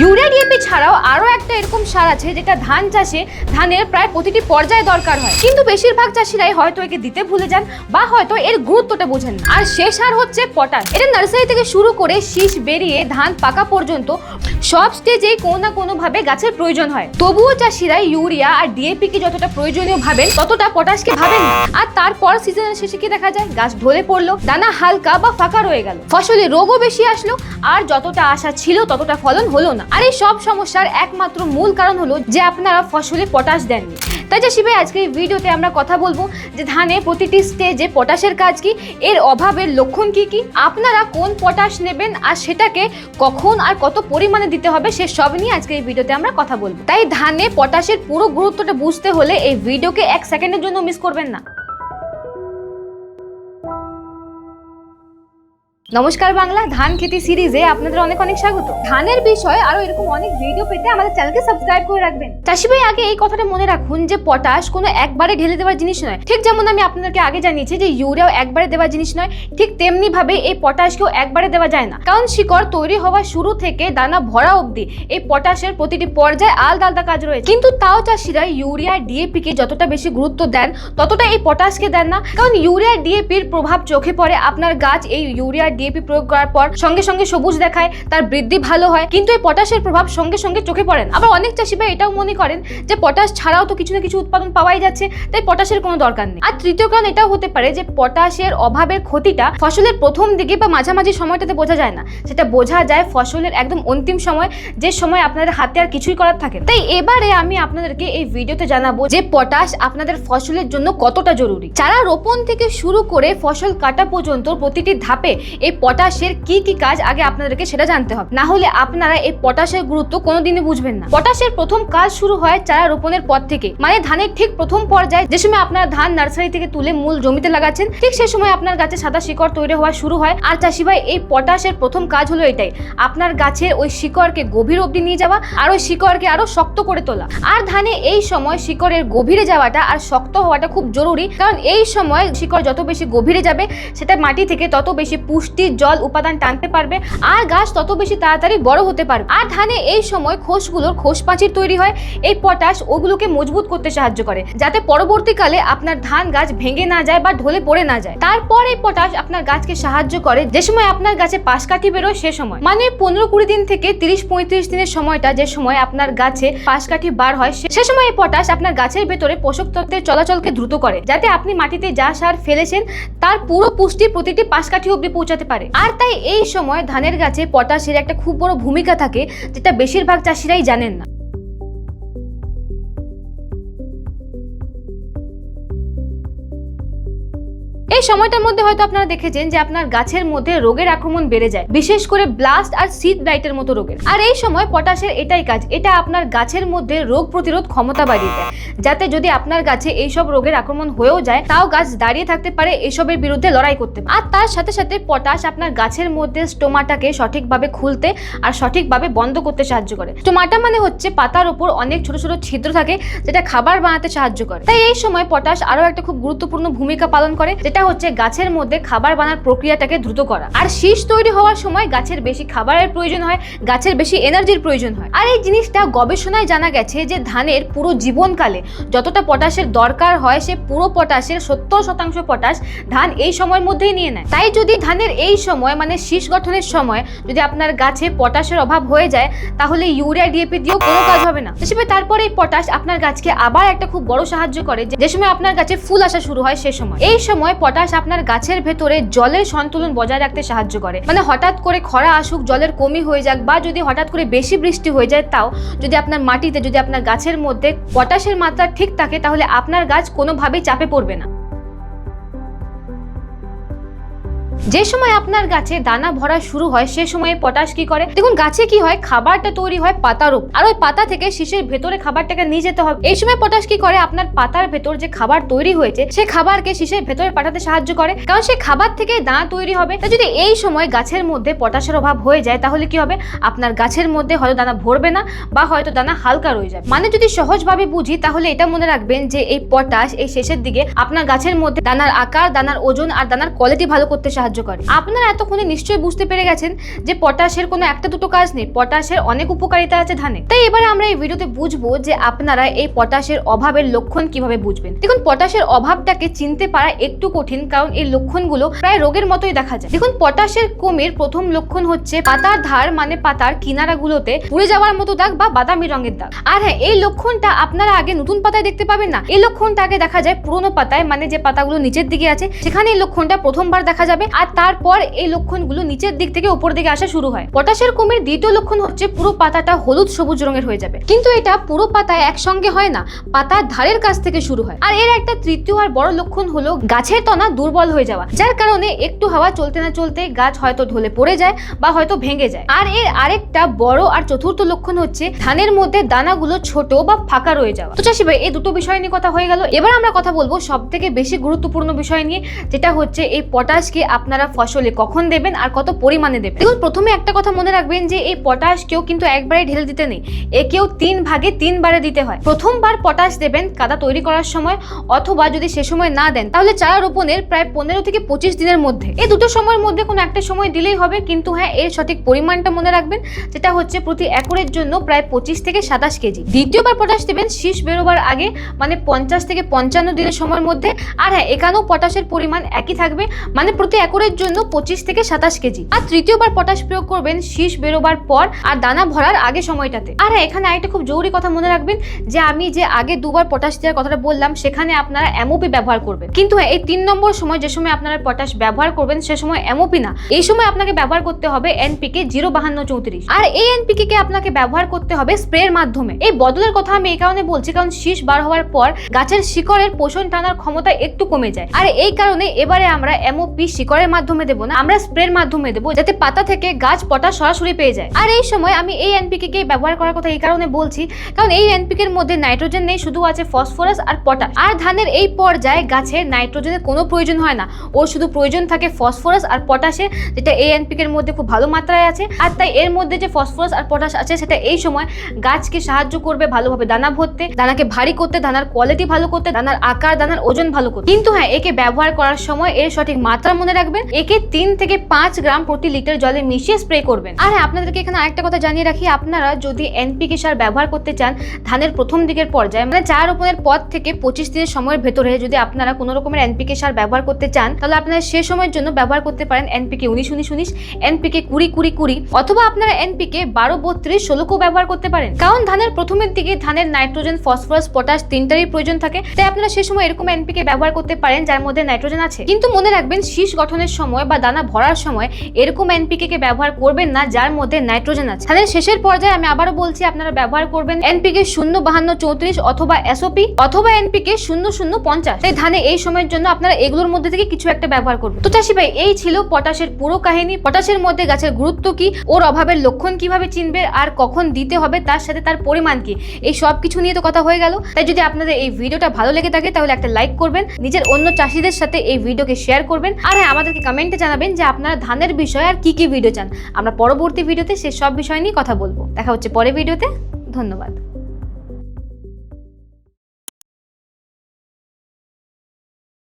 Urea DAP ছাড়াও আরো একটা এরকম সার আছে যেটা ধান চাষে ধানের প্রায় প্রতিটি পর্যায়ে দরকার হয়, কিন্তু বেশিরভাগ চাষিরাই হয়তো একে দিতে ভুলে যান বা হয়তো এর গুরুত্বটা বোঝেন না। আর সে সার হচ্ছে পটাশ। এটা নার্সারি থেকে শুরু করে শীষ বেরিয়ে ধান পাকা পর্যন্ত সব স্টেজেই কোনো না কোনো ভাবে গাছের প্রয়োজন হয়। তবুও চাষিরা ইউরিয়া আর ডিএপি কে যতটা প্রয়োজনীয় ভাবেন ততটা পটাশকে ভাবেন না। আর তারপর সিজনের শেষে কি দেখা যায়, গাছ ঢলে পড়লো, দানা হালকা বা ফাঁকা রয়ে গেল, ফসলে রোগও বেশি আসলো, আর যতটা আশা ছিল ততটা ফলন হলো না। আর এই সব সমস্যার একমাত্র মূল কারণ হলো যে আপনারা ফসলে পটাশ দেননি। তাই চাষি ভাই, আজকে এই ভিডিওতে আমরা কথা বলবো যে ধানে প্রতিটি স্টেজে পটাশের কাজ কি, এর অভাবের লক্ষণ কি কি, আপনারা কোন পটাশ নেবেন আর সেটাকে কখন আর কত পরিমাণে দিতে হবে, সে সব নিয়ে আজকে এই ভিডিওতে আমরা কথা বলবো। তাই ধানে পটাশের পুরো গুরুত্বটা বুঝতে হলে এই ভিডিওকে 1 সেকেন্ডের জন্য মিস করবেন না। নমস্কার বাংলা ধান খেতি সিরিজে আপনাদের অনেক অনেক স্বাগত। ধানের বিষয়ে আরো এরকম অনেক ভিডিও পেতে আমাদের চ্যানেলকে সাবস্ক্রাইব করে রাখবেন। চাষি ভাই, আগে এই কথাটা মনে রাখুন যে পটাশ কোনো একবারে ঢেলে দেওয়ার জিনিস নয়। ঠিক যেমন আমি আপনাদেরকে আগে জানিয়েছি যে ইউরিয়াও একবারে দেওয়ার জিনিস নয়, ঠিক তেমনি ভাবে এই পটাশকেও একবারে দেওয়া যায় না। কারণ শিকড় তৈরি হওয়া শুরু থেকে দানা ভরা অবধি এই পটাশের প্রতিটি পর্যায়ে আলাদা আলাদা কাজ রয়েছে। কিন্তু তাও চাষিরা ইউরিয়া ডিএপি কে যতটা বেশি গুরুত্ব দেন ততটা এই পটাশকে দেন না। কারণ ইউরিয়া ডিএপির প্রভাব চোখে পড়ে, আপনার গাছ এই ইউরিয়া ডিএপি প্রয়োগ করার পর সঙ্গে সঙ্গে সবুজ দেখায়, তার বৃদ্ধি ভালো হয়, কিন্তু এই পটাশের প্রভাব সঙ্গে সঙ্গে চোখে পড়ে না। আবার অনেক চাষি ভাই এটাও মনে করেন যে পটাশ ছাড়াও তো কিছু না কিছু উৎপাদন পাওয়াই যাচ্ছে, তাই পটাশের কোনো দরকার নেই। আর তৃতীয় কারণ এটাও হতে পারে যে পটাশের অভাবের ক্ষতিটা ফসলের প্রথম দিকে বা মাঝামাঝি সময়টাতে বোঝা যায় না, সেটা বোঝা যায় ফসলের একদম অন্তিম সময়, যে সময় আপনাদের হাতে আর কিছুই করার থাকে। তাই এবারে আমি আপনাদেরকে এই ভিডিওতে জানাবো যে পটাশ আপনাদের ফসলের জন্য কতটা জরুরি। চারা রোপণ থেকে শুরু করে ফসল কাটা পর্যন্ত প্রতিটি ধাপে এই পটাশের কি কি কাজ আগে আপনাদেরকে সেটা জানতে হবে, না হলে আপনারা এই পটাশের গুরুত্ব কোনোদিনই বুঝবেন না। পটাশের প্রথম কাজ শুরু হয় চারা রোপণের পর থেকে, মানে ধানের ঠিক প্রথম পর্যায়ে, যে সময় আপনারা ধান নার্সারি থেকে তুলে মূল জমিতে লাগাচ্ছেন, ঠিক সেই সময় আপনার গাছে সাদা শিকড় তৈরি হওয়া শুরু হয়। আর চাষি ভাই, এই পটাশের প্রথম কাজ হলো এটাই, আপনার গাছের ওই শিকড়কে গভীর অবধি নিয়ে যাওয়া আর ওই শিকড়কে আরো শক্ত করে তোলা। আর ধানে এই সময় শিকড়ের গভীরে যাওয়াটা আর শক্ত হওয়াটা খুব জরুরি, কারণ এই সময় শিকড় যত বেশি গভীরে যাবে সেটা মাটি থেকে তত বেশি পুষ্টি, জল, উপাদান টানতে পারবে আর গাছ তত বেশি তাড়াতাড়ি বড় হতে পারবে। আর ধানে এই সময় খোসগুলোর খোস প্রাচীর তৈরি হয়, এই পটাশ ওগুলোকে মজবুত করতে সাহায্য করে, যাতে পরবর্তীকালে আপনার ধান গাছ ভেঙে না যায় বা ঢলে পড়ে না যায়। তারপর এই পটাশ আপনার গাছকে সাহায্য করে যে সময় আপনার গাছে পাশকাঠি বেরোয়, সে সময় মানে 15-20 দিন থেকে 30-35 দিনের সময়টা, যে সময় আপনার গাছে পাশকাঠি বার হয়, সে সময় এই পটাশ আপনার গাছের ভেতরে পোষক তত্ত্বের চলাচলকে দ্রুত করে, যাতে আপনি মাটিতে যা সার ফেলেছেন তার পুরো পুষ্টি প্রতিটি পাশকাঠি অবধি পৌঁছাতে পারে। আর তাই এই সময় ধানের গাছে পটাশের একটা খুব বড় ভূমিকা থাকে, যেটা বেশিরভাগ চাষিরাই জানেন না। এই সময়টার মধ্যে হয়তো আপনারা দেখেছেন যে আপনার গাছের মধ্যে রোগের আক্রমণ বেড়ে যায়, বিশেষ করে ব্লাস্ট আর সিড ব্লাইটের মতো রোগের। আর এই সময় পটাশের এটাই কাজ, এটা আপনার গাছের মধ্যে রোগ প্রতিরোধ ক্ষমতা বাড়িয়ে দেয়, যাতে যদি আপনার গাছে এইসব রোগের আক্রমণ হয়েও যায় তাও গাছ দাঁড়িয়ে থাকতে পারে, এসবের বিরুদ্ধে লড়াই করতে পারে। আর তার সাথে সাথে পটাশ আপনার গাছের মধ্যে স্টোমাটাকে সঠিকভাবে খুলতে আর সঠিকভাবে বন্ধ করতে সাহায্য করে। স্টোমাটা মানে হচ্ছে পাতার উপর অনেক ছোট ছোট ছিদ্র থাকে, যেটা খাবার বানাতে সাহায্য করে। তাই এই সময় পটাশ আরো একটা খুব গুরুত্বপূর্ণ ভূমিকা পালন করে, যেটা হচ্ছে গাছের মধ্যে খাবার বানার প্রক্রিয়াটাকে দ্রুত করা। আর শীষ তৈরি হওয়ার সময় গাছের বেশি খাবারের প্রয়োজন হয়, গাছের বেশি এনার্জির প্রয়োজন হয়। আর এই জিনিসটা গবেষণায় জানা গেছে যে ধানের পুরো জীবনকালে যতটা পটাশের দরকার হয়, সে পুরো পটাশের 70% পটাশ ধান এই সময়ের মধ্যেই নিয়ে নেয়। তাই যদি ধানের এই সময় মানে শীষ গঠনের সময় যদি আপনার গাছে পটাশের অভাব হয়ে যায়, তাহলে ইউরিয়া ডিএপি দিয়েও কোনো কাজ হবে না। তারপরে এই পটাশ আপনার গাছকে আবার একটা খুব বড় সাহায্য করে, যে সময় আপনার গাছে ফুল আসা শুরু হয়, সে সময় এই সময় পটাশ আপনার গাছের ভেতরে জলের সন্তুলন বজায় রাখতে সাহায্য করে। মানে হঠাৎ করে খরা আসুক, জলের কমি হয়ে যাক, বা যদি হঠাৎ করে বেশি বৃষ্টি হয়ে যায়, তাও যদি আপনার মাটিতে, যদি আপনার গাছের মধ্যে পটাশের মাত্রা ঠিক থাকে, তাহলে আপনার গাছ কোনোভাবেই চাপে পড়বে না। যে সময় আপনার গাছে দানা ভরা শুরু হয়, সে সময় পটাশ কি করে, দেখুন গাছে কি হয়, খাবারটা তৈরি হয় পাতার উপর, আর ওই পাতা থেকে শীষের ভেতরে খাবারটাকে নিয়ে যেতে হবে। এই সময় পটাশ কি করে, আপনার পাতার ভেতর যে খাবার তৈরি হয়েছে সে খাবারকে শীষের ভেতরে পাঠাতে সাহায্য করে, কারণ সে খাবার থেকে দানা তৈরি হবে। তাই যদি এই সময় গাছের মধ্যে পটাশের অভাব হয়ে যায়, তাহলে কি হবে, আপনার গাছের মধ্যে হয়তো দানা ভরবে না বা হয়তো দানা হালকা রয়ে যাবে। মানে যদি সহজভাবে বুঝি, তাহলে এটা মনে রাখবেন যে এই পটাশ এই শেষের দিকে আপনার গাছের মধ্যে দানার আকার, দানার ওজন আর দানার কোয়ালিটি ভালো করতে সাহায্য সাহায্য করে। আপনারা এতক্ষণে নিশ্চয়ই বুঝতে পেরে গেছেন যে পটাশের কোনো একটা দুটো কাজ নেই, পটাশের অনেক উপকারিতা আছে ধানে। তাই এবারে আমরা এই ভিডিওতে বুঝবো যে আপনারা এই পটাশের অভাবের লক্ষণ কিভাবে বুঝবেন। দেখুন, পটাশের অভাবটাকে চিনতে পারা একটু কঠিন, কারণ এই লক্ষণগুলো প্রায় রোগের মতোই দেখা যায়। দেখুন, পটাশের কমের প্রথম লক্ষণ হচ্ছে পাতার ধার মানে পাতার কিনারাগুলোতে পুড়ে যাওয়ার মতো দাগ বা বাদামি রঙের দাগ। আর হ্যাঁ, এই লক্ষণটা আপনারা আগে নতুন পাতায় দেখতে পাবেন না, এই লক্ষণটা আগে দেখা যায় পুরোনো পাতায়, মানে যে পাতাগুলো নিচের দিকে আছে সেখানে এই লক্ষণটা প্রথমবার দেখা যাবে, আর তারপর এই লক্ষণগুলো নিচের দিক থেকে উপর দিকে আসা শুরু হয়। পটাশের কমের দ্বিতীয় লক্ষণ হচ্ছে পুরো পাতাটা হলুদ সবুজ রঙের হয়ে যাবে, কিন্তু এটা পুরো পাতায় একসঙ্গে হয় না, পাতার ধারের কাছ থেকে শুরু হয়। আর এর একটা তৃতীয় আর বড় লক্ষণ হলো গাছের তনা দুর্বল হয়ে যাওয়া, যার কারণে একটু হাওয়া চলতে না চলতে গাছ হয়তো ঢলে পড়ে যায় বা হয়তো ভেঙে যায়। আর এর আরেকটা বড় আর চতুর্থ লক্ষণ হচ্ছে ধানের মধ্যে দানাগুলো ছোট বা ফাঁকা রয়ে যাওয়া। তো চাষি ভাই, এই দুটো বিষয় নিয়ে কথা হয়ে গেল। এবার আমরা কথা বলবো সব থেকে বেশি গুরুত্বপূর্ণ বিষয় নিয়ে, যেটা হচ্ছে এই পটাশকে আপনারা ফসলে কখন দেবেন আর কত পরিমাণে দেবেন। দেখুন, প্রথমে একটা কথা মনে রাখবেন যে এই পটাশকেও কিন্তু একবারে ঢেলে দিতে নেই, একেও 3 ভাগে 3 বারে দিতে হয়। প্রথমবার পটাশ দেবেন কাদা তৈরি করার সময়, অথবা যদি সে সময় না দেন তাহলে চারা রোপণের প্রায় 15 থেকে 25 দিনের মধ্যে। এই দুটো সময়ের মধ্যে কোনো একটা সময় দিলেই হবে, কিন্তু হ্যাঁ, এর সঠিক পরিমাণটা মনে রাখবেন, যেটা হচ্ছে প্রতি একরের জন্য প্রায় 25 থেকে 27 কেজি। দ্বিতীয়বার পটাশ দেবেন শীষ বেরোবার আগে, মানে 50 থেকে 55 দিনের সময়ের মধ্যে। আর হ্যাঁ, এখানেও পটাশের পরিমাণ একই থাকবে, মানে প্রতি একরের জন্য 25 থেকে 27 কেজি। আর তৃতীয়বার পটাশ প্রয়োগ করবেন শীষ বেরোবার পর আর দানা ভরার আগে সময়টাতে। আর হ্যাঁ, এখানে আরেকটা খুব জরুরি কথা মনে রাখবেন যে আমি যে আগে দুবার পটাশ দেওয়ার কথাটা বললাম সেখানে আপনারা এমওপি ব্যবহার করবেন, কিন্তু হ্যাঁ, এই 3 নম্বর সময় যে সময় আপনারা পটাশ ব্যবহার করবেন সে সময় এমওপি না, এই সময় আপনাকে ব্যবহার করতে হবে এনপিকে 05234। আর এই এনপিকে কে আপনাকে ব্যবহার করতে হবে স্প্রের মাধ্যমে। এই বদলের কথা আমি এই কারণে বলছি কারণ শীষ বার হওয়ার পর গাছের শিকড়ের পোষণ টানার ক্ষমতা একটু কমে যায়, আর এই কারণে এবারে আমরা এমওপি শিকড়ের মাধ্যমে দেবো না, আমরা স্প্রের মাধ্যমে দেবো, যাতে পাতা থেকে গাছ পটাশ সরাসরি পেয়ে যায়। আর এই সময় আমি এই এনপিকে কে ব্যবহার করার কথা এই কারণে বলছি কারণ এই এনপিকে এর মধ্যে নাইট্রোজেন নেই, শুধু আছে ফসফরাস আর পটাশ। আর ধানের এই পর্যায়ে গাছের নাইট্রোজেনের কোনো প্রয়োজন হয় না, ওর শুধু প্রয়োজন থাকে ফসফরাস আর পটাশে, যেটা এই এনপিকে এর মধ্যে খুব ভালো মাত্রায় আছে। আর তাই এর মধ্যে যে ফসফরাস আর পটাশ আছে সেটা এই সময় গাছকে সাহায্য করবে ভালোভাবে দানা ভরতে, দানাকে ভারী করতে, দানার কোয়ালিটি ভালো করতে, দানার আকার, দানার ওজন ভালো করতে। কিন্তু হ্যাঁ, একে ব্যবহার করার সময় এর সঠিক মাত্রা মনে রাখবেন, একে 3 থেকে 5 গ্রাম প্রতি লিটার জলে মিশিয়ে স্প্রে করবেন। আর হ্যাঁ, আপনাদেরকে এখানে আরেকটা কথা জানিয়ে রাখি, আপনারা যদি এনপিকে সার ব্যবহার করতে চান ধানের প্রথম দিকের পর্যায়ে, মানে চারা রোপণের পর থেকে 25 দিনের সময়ের ভেতরে যদি আপনারা কোনো রকমের এনপিকে সার ব্যবহার করতে চান তাহলে আপনারা সে সময়ের জন্য ব্যবহার করতে পারেন এনপিকে 19-19-19, এনপিকে 20-20-20, অথবা আপনারা এনপিকে 12-32-16 ব্যবহার করতে পারেন। কারণ ধানের প্রথমের দিকে ধানের নাইট্রোজেন, ফসফরাস, পটাশ তিনটারই প্রয়োজন থাকে, তাই আপনারা সে সময় এরকম এনপিকে ব্যবহার করতে পারেন যার মধ্যে নাইট্রোজেন আছে। কিন্তু মনে রাখবেন শীষ গঠনের সময় বা দানা ভরার সময় এরকম এনপিকে কে ব্যবহার করবেন না যার মধ্যে নাইট্রোজেন আছে। ধানের শেষের পর্যায়ে আমি আবারও বলছি আপনারা ব্যবহার করবেন এনপিকে 0-52-34 অথবা এসওপি অথবা এনপিকে 0-0-50। তাই ধানে এই সময়ের জন্য আপনারা এগুলোর মধ্যে থেকে কিছু একটা ব্যবহার করবেন। তো চাষি ভাই, এই ছিল পটাশের পুরো কাহিনী। পটাশের মধ্যে গাছের গুরুত্ব কি, ওর অভাবের লক্ষণ কিভাবে চিনবে, আর কখন দিতে হবে, তার সাথে তার পরিমাণ কি, এই সব কিছু নিয়ে তো কথা হয়ে গেল। তাই যদি আপনাদের এই ভিডিওটা ভালো লেগে থাকে তাহলে একটা লাইক করবেন, নিজের অন্য চাষিদের সাথে এই ভিডিওকে শেয়ার করবেন, আর হ্যাঁ, আমাদেরকে কমেন্টে জানাবেন যে আপনারা ধানের বিষয়ে আর কি কি ভিডিও চান। আমরা পরবর্তী ভিডিওতে সেই সব বিষয় নিয়ে কথা বলবো। দেখা হচ্ছে পরের ভিডিওতে। ধন্যবাদ।